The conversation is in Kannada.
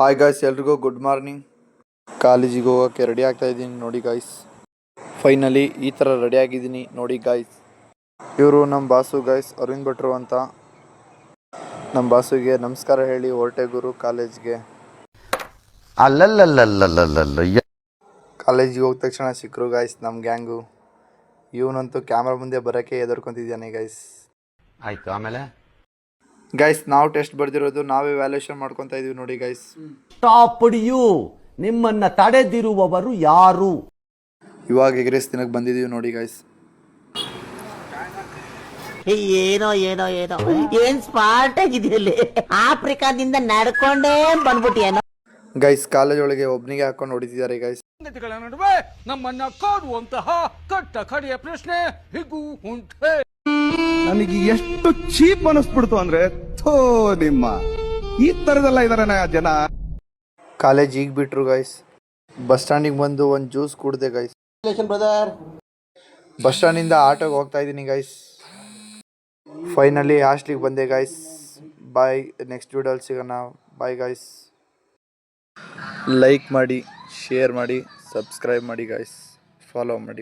ಹಾಯ್ ಗಾಯ್ಸ್, ಎಲ್ರಿಗೂ ಗುಡ್ ಮಾರ್ನಿಂಗ್. ಕಾಲೇಜಿಗೆ ಹೋಗೋಕ್ಕೆ ರೆಡಿ ಆಗ್ತಾ ಇದ್ದೀನಿ ನೋಡಿ ಗಾಯ್ಸ್. ಫೈನಲಿ ಈ ಥರ ರೆಡಿ ಆಗಿದ್ದೀನಿ ನೋಡಿ ಗಾಯ್ಸ್. ಇವರು ನಮ್ಮ ಬಾಸು ಗಾಯ್ಸ್, ಅರವಿಂದ್ ಭಟ್ರು ಅಂತ. ನಮ್ಮ ಬಾಸುಗೆ ನಮಸ್ಕಾರ ಹೇಳಿ ಹೊರಟೆ ಗುರು ಕಾಲೇಜ್ಗೆ. ಕಾಲೇಜಿಗೆ ಹೋದ ತಕ್ಷಣ ಸಿಕ್ಕರು ಗಾಯ್ಸ್ ನಮ್ಮ ಗ್ಯಾಂಗು. ಇವನಂತೂ ಕ್ಯಾಮ್ರಾ ಮುಂದೆ ಬರೋಕ್ಕೆ ಹೆದರ್ಕೊಂತಿದ್ದಾನೆ ಗಾಯ್ಸ್. ಆಯ್ತು, ಆಮೇಲೆ ಗೈಸ್ ನಾವು ಟೆಸ್ಟ್ ಬರ್ದಿರೋದು ನಾವೇ ವ್ಯಾಲ್ಯೂಯೇಷನ್ ಮಾಡ್ಕೊತಾ ಇದೀವಿ ನೋಡಿ ಗೈಸ್. ಸ್ಟಾಪ್ ಯು, ನಿಮ್ಮನ್ನ ತಡೆದಿರುವವರು ಯಾರು? ಇವಾಗ ಎಗ್ರೆಸ್ ದಿನಕ್ಕೆ ಬಂದಿದೀವಿ ನೋಡಿ ಗೈಸ್. ಏನೋ ಏನೋ ಏನೋ ಏನ್ ಸ್ಮಾರ್ಟ್ ಆಗಿದೆಯಲ್ಲಿ, ಆಫ್ರಿಕಾದಿಂದ ನಡ್ಕೊಂಡೇ ಬಂದ್ಬಿಟ್ಟಿಯೇನೋ. ಗೈಸ್ ಕಾಲೇಜ್ ಒಳಗೆ ಒಬ್ನಿಗೆ ಹಾಕೊಂಡು ಹೊಡಿತಿದ್ದಾರೆ ಗೈಸ್. ನಡುವೆ ನಮ್ಮನ್ನ ಕಾಡುವಂತಹ ಕಟ್ಟ ಕಡೆಯ ಪ್ರಶ್ನೆ ಹೀಗೂ ಉಂಟೆ. ನನಗೆ ಎಷ್ಟು ಚೀಪ್ ಅನಿಸ್ಬಿಡ್ತು ಅಂದ್ರೆ, ಥೋ ನಿಮ್ಮ ಈ ತರದೆಲ್ಲ ಇದಾರೆ ಜನ. ಕಾಲೇಜ್ ಈಗ ಬಿಟ್ರು ಗೈಸ್. ಬಸ್ ಸ್ಟ್ಯಾಂಡಿಗೆ ಬಂದು ಒಂದು ಜ್ಯೂಸ್ ಕುಡ್ದೆ ಗೈಸ್. ಬಸ್ ಸ್ಟ್ಯಾಂಡಿಂದ ಆಟೋಗೆ ಹೋಗ್ತಾ ಇದ್ದೀನಿ ಗೈಸ್. ಫೈನಲಿ ಹಾಸ್ಟ್ಲಿಗೆ ಬಂದೆ ಗೈಸ್. ಬಾಯ್, ನೆಕ್ಸ್ಟ್ ವಿಡಿಯೋಲಿ ಸಿಗೋಣ. Bye guys. ಲೈಕ್ ಮಾಡಿ, ಶೇರ್ ಮಾಡಿ, ಸಬ್ಸ್ಕ್ರೈಬ್ ಮಾಡಿ ಗೈಸ್, ಫಾಲೋ ಮಾಡಿ.